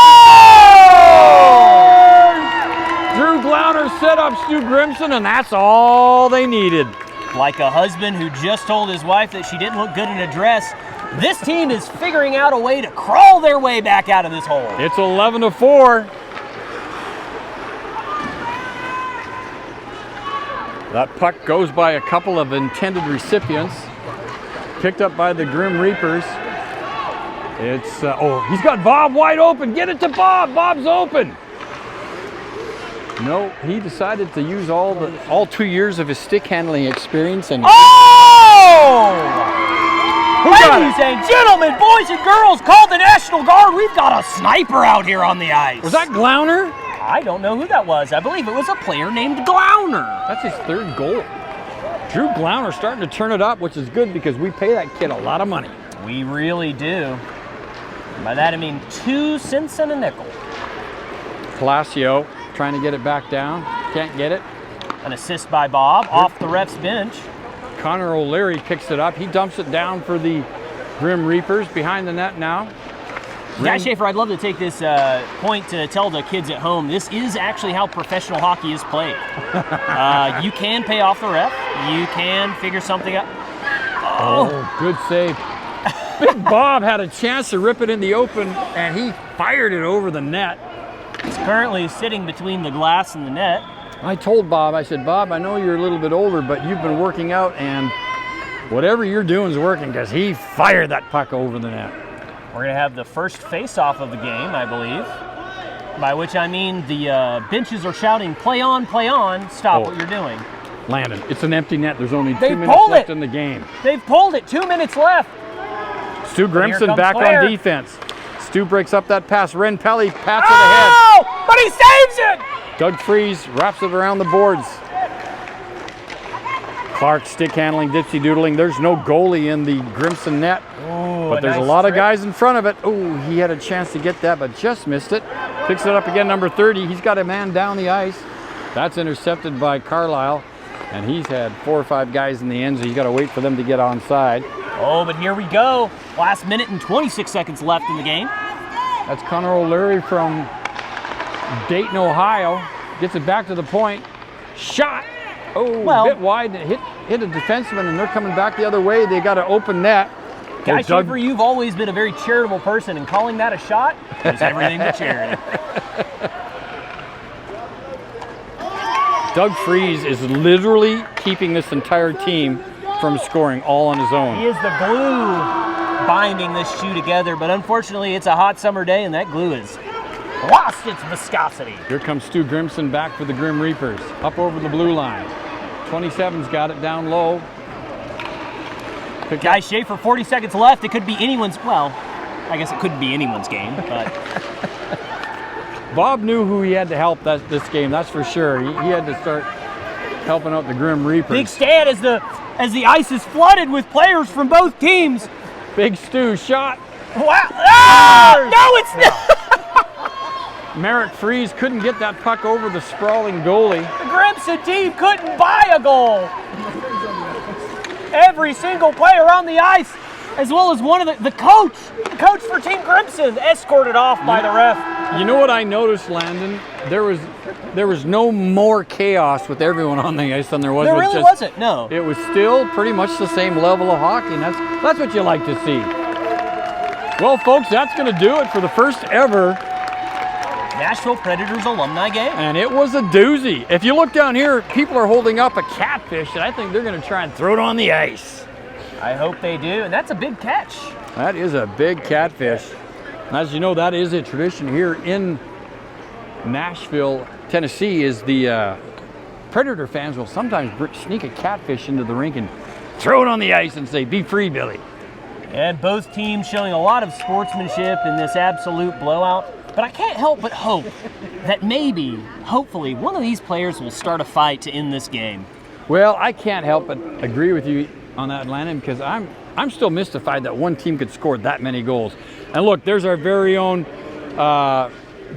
Drew Glauner set up Stu Grimson, and that's all they needed. Like a husband who just told his wife that she didn't look good in a dress, this team is figuring out a way to crawl their way back out of this hole. It's 11-4. That puck goes by a couple of intended recipients. Picked up by the Grim Reapers. It's, oh, he's got Bob wide open. Get it to Bob. Bob's open. No, he decided to use all 2 years of his stick handling experience and. Oh! Ladies and gentlemen, boys and girls, call the National Guard. We've got a sniper out here on the ice. Was that Glauner? I don't know who that was. I believe it was a player named Glauner. That's his third goal. Drew Glauner starting to turn it up, which is good because we pay that kid a lot of money. We really do. By that I mean 2 cents and a nickel. Palacio trying to get it back down. Can't get it. An assist by Bob off the ref's bench. Connor O'Leary picks it up. He dumps it down for the Grim Reapers behind the net now. Guy Schaefer, I'd love to take this point to tell the kids at home, this is actually how professional hockey is played. You can pay off the ref. You can figure something out. Oh, good save. Big Bob had a chance to rip it in the open, and he fired it over the net. He's currently sitting between the glass and the net. I told Bob, I said, Bob, I know you're a little bit older, but you've been working out, and whatever you're doing is working, because he fired that puck over the net. We're going to have the first face-off of the game, I believe. By which I mean the benches are shouting, play on, stop what you're doing. Landon, it's an empty net. There's only 2 minutes left in the game. They've pulled it, 2 minutes left. Stu Grimson back on defense. Stu breaks up that pass. Ren Pelly pats it ahead. Oh, but he saves it! Doug Freeze wraps it around the boards. Clark stick handling, dipsy doodling. There's no goalie in the Grimson net, but there's a lot of guys in front of it. Oh, he had a chance to get that, but just missed it. Picks it up again, number 30. He's got a man down the ice. That's intercepted by Carlisle, and he's had 4 or 5 guys in the end, so he's got to wait for them to get onside. Oh, but here we go. Last minute and 26 seconds left in the game. That's Connor O'Leary from Dayton, Ohio. Gets it back to the point. Shot. Oh, a bit wide. Hit a defenseman, and they're coming back the other way. They got an open net. Guy Schaefer, you've always been a very charitable person, and calling that a shot is everything but charity. Doug Freeze is literally keeping this entire team from scoring all on his own. He is the glue binding this shoe together, but unfortunately it's a hot summer day and that glue has lost its viscosity. Here comes Stu Grimson back for the Grim Reapers, up over the blue line. 27's got it down low. Guy Schaefer, 40 seconds left. It could be anyone's, well, I guess it couldn't be anyone's game, but. Bob knew who he had to help this game, that's for sure. He had to start helping out the Grim Reapers. Big Stan as the ice is flooded with players from both teams. Big Stu shot. Wow. Ah! No, it's not. Merritt Freeze couldn't get that puck over the sprawling goalie. The Grimson team couldn't buy a goal. Every single player on the ice, as well as one of the coach for Team Grimson, escorted off by the ref. You know what I noticed, Landon? There was no more chaos with everyone on the ice than there was. There really wasn't. No. It was still pretty much the same level of hockey, and that's what you like to see. Well, folks, that's going to do it for the first ever Nashville Predators alumni game. And it was a doozy. If you look down here, people are holding up a catfish, and I think they're going to try and throw it on the ice. I hope they do, and that's a big catch. That is a big catfish. As you know, that is a tradition here in Nashville, Tennessee, is the Predator fans will sometimes sneak a catfish into the rink and throw it on the ice and say, "Be free, Billy." And both teams showing a lot of sportsmanship in this absolute blowout. But I can't help but hope that maybe, hopefully, one of these players will start a fight to end this game. Well, I can't help but agree with you on that, Landon, because I'm still mystified that one team could score that many goals. And look, there's our very own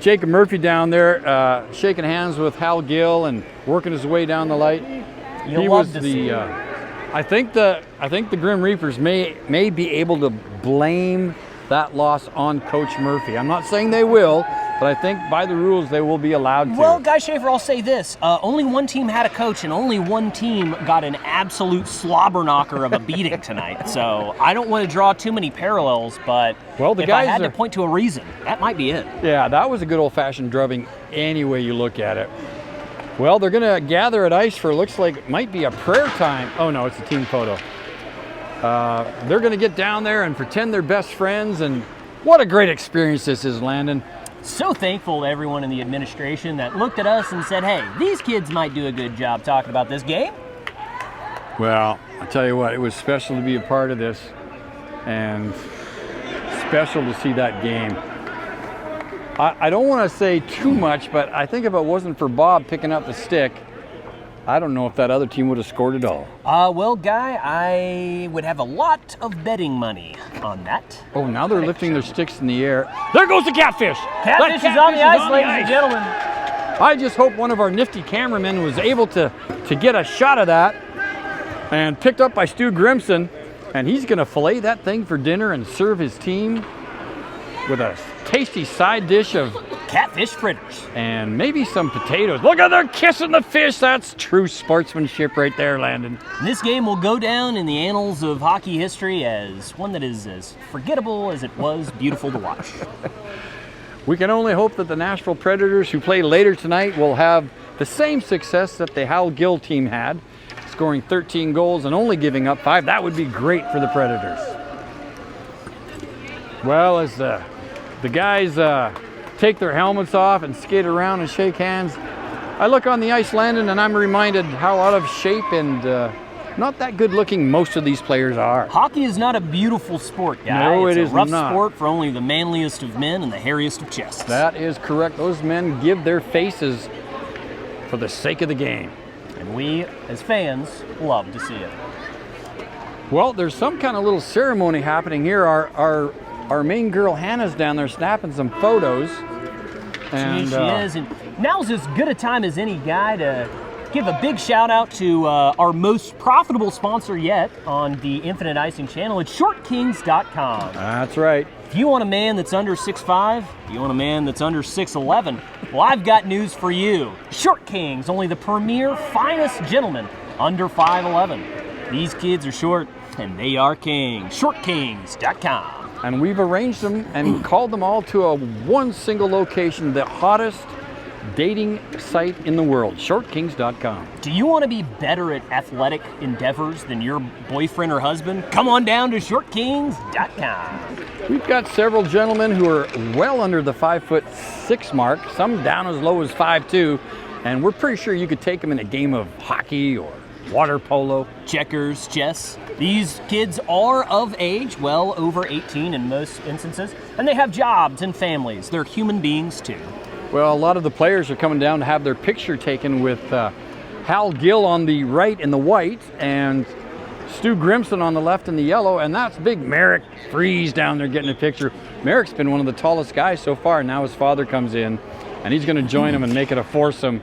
Jacob Murphy down there, shaking hands with Hal Gill and working his way down the light. You'll love to see it. I think the Grim Reapers may be able to blame that loss on Coach Murphy. I'm not saying they will, but I think by the rules they will be allowed to. Well, Guy Schaefer, I'll say this. Only one team had a coach, and only one team got an absolute slobber knocker of a beating tonight. So I don't want to draw too many parallels, but well, the if guys I had to point to a reason, that might be it. Yeah, that was a good old-fashioned drubbing any way you look at it. Well, they're going to gather at ice for, looks like it might be a prayer time. Oh, no, it's a team photo. They're going to get down there and pretend they're best friends, and what a great experience this is, Landon. So thankful to everyone in the administration that looked at us and said, hey, these kids might do a good job talking about this game. Well, I'll tell you what, it was special to be a part of this, and special to see that game. I don't want to say too much, but I think if it wasn't for Bob picking up the stick, I don't know if that other team would have scored at all. Well, Guy, I would have a lot of betting money on that. Oh, now they're lifting their sticks in the air. There goes the catfish! Catfish is on the ice, ladies and gentlemen. I just hope one of our nifty cameramen was able to get a shot of that, and picked up by Stu Grimson, and he's going to fillet that thing for dinner and serve his team with a tasty side dish of catfish fritters and maybe some potatoes. Look at they're kissing the fish. That's true sportsmanship right there, Landon. This game will go down in the annals of hockey history as one that is as forgettable as it was beautiful to watch. We can only hope that the Nashville Predators, who play later tonight, will have the same success that the Hal Gill team had, scoring 13 goals and only giving up 5. That would be great for the Predators. Well, as the guys take their helmets off and skate around and shake hands, I look on the ice, Landon, and I'm reminded how out of shape and not that good looking most of these players are. Hockey is not a beautiful sport, guys. No, it is not. It's a rough sport for only the manliest of men and the hairiest of chests. That is correct. Those men give their faces for the sake of the game. And we, as fans, love to see it. Well, there's some kind of little ceremony happening here. Our main girl Hannah's down there snapping some photos. And she is. And now's as good a time as any, Guy, to give a big shout out to our most profitable sponsor yet on the Infinite Icing channel. It's shortkings.com. That's right. If you want a man that's under 6'5", if you want a man that's under 6'11", well, I've got news for you. Short Kings, only the premier, finest gentlemen under 5'11". These kids are short, and they are kings. Shortkings.com. And we've arranged them and called them all to one single location, the hottest dating site in the world, shortkings.com. Do you want to be better at athletic endeavors than your boyfriend or husband? Come on down to shortkings.com. We've got several gentlemen who are well under the 5'6" mark, some down as low as 5'2", and we're pretty sure you could take them in a game of hockey or water polo, checkers, chess. These kids are of age, well over 18 in most instances, and they have jobs and families. They're human beings too. Well, a lot of the players are coming down to have their picture taken with Hal Gill on the right in the white, and Stu Grimson on the left in the yellow, and that's big Merrick Freeze down there getting a picture. Merrick's been one of the tallest guys so far. Now his father comes in, and he's going to join him and make it a foursome.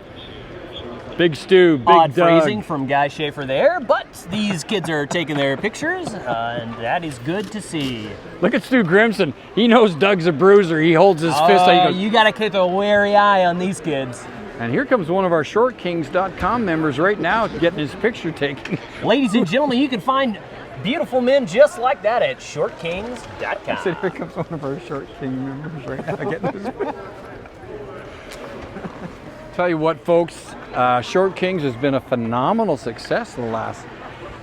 Big Stu, Big Odd Doug. phrasing from Guy Schaefer there, but these kids are taking their pictures, and that is good to see. Look at Stu Grimson. He knows Doug's a bruiser. He holds his fist out. He goes, You got to keep a wary eye on these kids. and here comes one of our ShortKings.com members right now getting his picture taken. Ladies and gentlemen, you can find beautiful men just like that at shortkings.com. So here comes one of our Short King members right now getting his picture. Tell you what, folks, Short Kings has been a phenomenal success in the last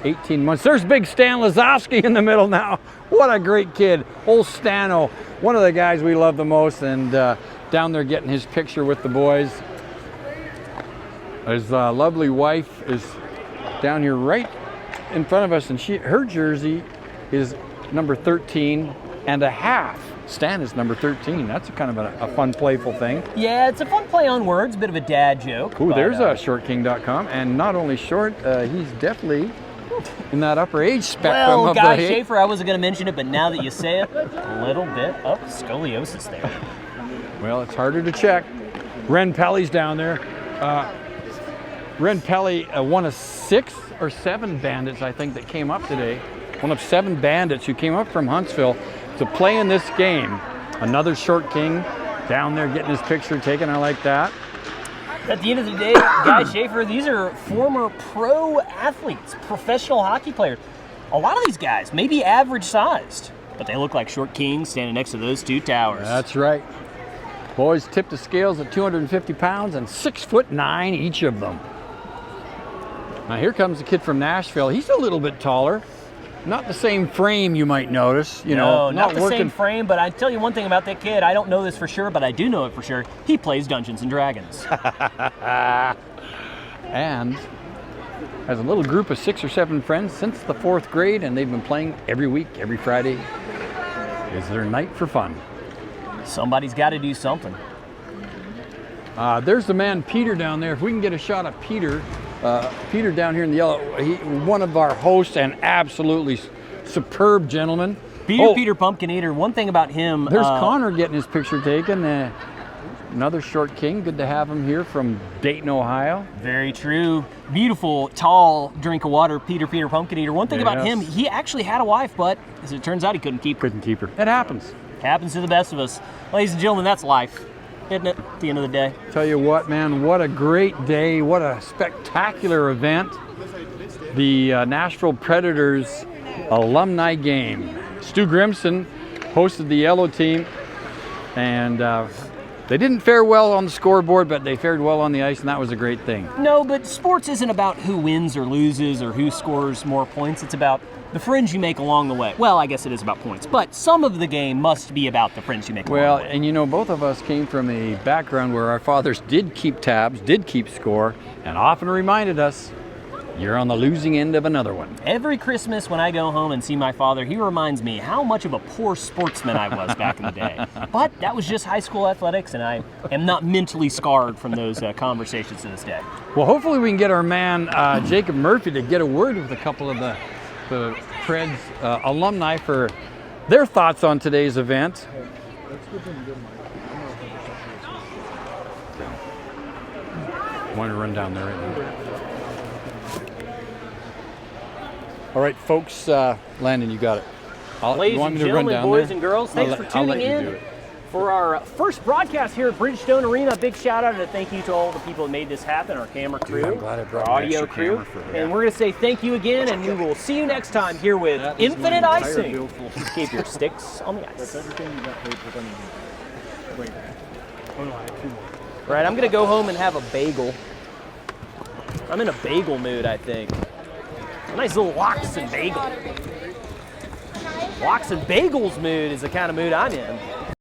18 months. There's big Stan Lazowski in the middle now. What a great kid. Old Stano, one of the guys we love the most, and down there getting his picture with the boys. His lovely wife is down here right in front of us, and her jersey is number 13 and a half. Stan is number 13. That's a kind of a fun, playful thing. Yeah, it's a fun play on words, bit of a dad joke. Ooh, there's ShortKing.com, and not only short, he's definitely in that upper age spectrum Well, of Guy the Schaefer, I wasn't going to mention it, but now that you say it, a little bit of scoliosis there. Well, it's harder to check. Ren Pelly's down there. Ren Pelly, one of 6 or 7 bandits, I think, that came up today. One of 7 bandits who came up from Huntsville to play in this game. Another Short King down there getting his picture taken. I like that. At the end of the day, Guy Schaefer, these are former pro athletes, professional hockey players. A lot of these guys may be average sized, but they look like Short Kings standing next to those 2 towers. That's right. Boys tipped the scales at 250 pounds and 6'9" each of them. Now here comes the kid from Nashville. He's a little bit taller. Not the same frame, you might notice. No, not the same frame, but I tell you one thing about that kid. I don't know this for sure, but I do know it for sure. He plays Dungeons and Dragons. And has a little group of 6 or 7 friends since the 4th grade, and they've been playing every week, every Friday. Is their night for fun. Somebody's got to do something. There's the man Peter down there. If we can get a shot of Peter. Peter down here in the yellow, one of our hosts and absolutely superb gentleman. Peter Pumpkin Eater, one thing about him. There's Connor getting his picture taken. Another Short King. Good to have him here from Dayton, Ohio. Very true. Beautiful, tall drink of water, Peter Pumpkin Eater. One thing about him, he actually had a wife, but as it turns out, he couldn't keep her. It happens. Happens to the best of us. Ladies and gentlemen, that's life, isn't it, at the end of the day? Tell you what, man, what a great day. What a spectacular event. The Nashville Predators alumni game. Stu Grimson hosted the yellow team, and they didn't fare well on the scoreboard, but they fared well on the ice, and that was a great thing. No, but sports isn't about who wins or loses or who scores more points. It's about the friends you make along the way. Well, I guess it is about points, but some of the game must be about the friends you make along the way. Well, and you know, both of us came from a background where our fathers did keep tabs, did keep score, and often reminded us, you're on the losing end of another one. Every Christmas when I go home and see my father, he reminds me how much of a poor sportsman I was back in the day. But that was just high school athletics, and I am not mentally scarred from those conversations to this day. Well, hopefully we can get our man Jacob Murphy to get a word with a couple of the Preds alumni for their thoughts on today's event. I want to run down there right now. All right, folks. Landon, you got it. Ladies and gentlemen, boys and girls, thanks for tuning in for our first broadcast here at Bridgestone Arena. Big shout out and a thank you to all the people that made this happen, our camera crew, I'm glad I brought our audio crew, and we're going to say thank you again, and we will see you next time here with Infinite Icing. Keep your sticks on the ice. All right, I'm going to go home and have a bagel. I'm in a bagel mood, I think. A nice little lox and bagel. Lox and bagels mood is the kind of mood I'm in.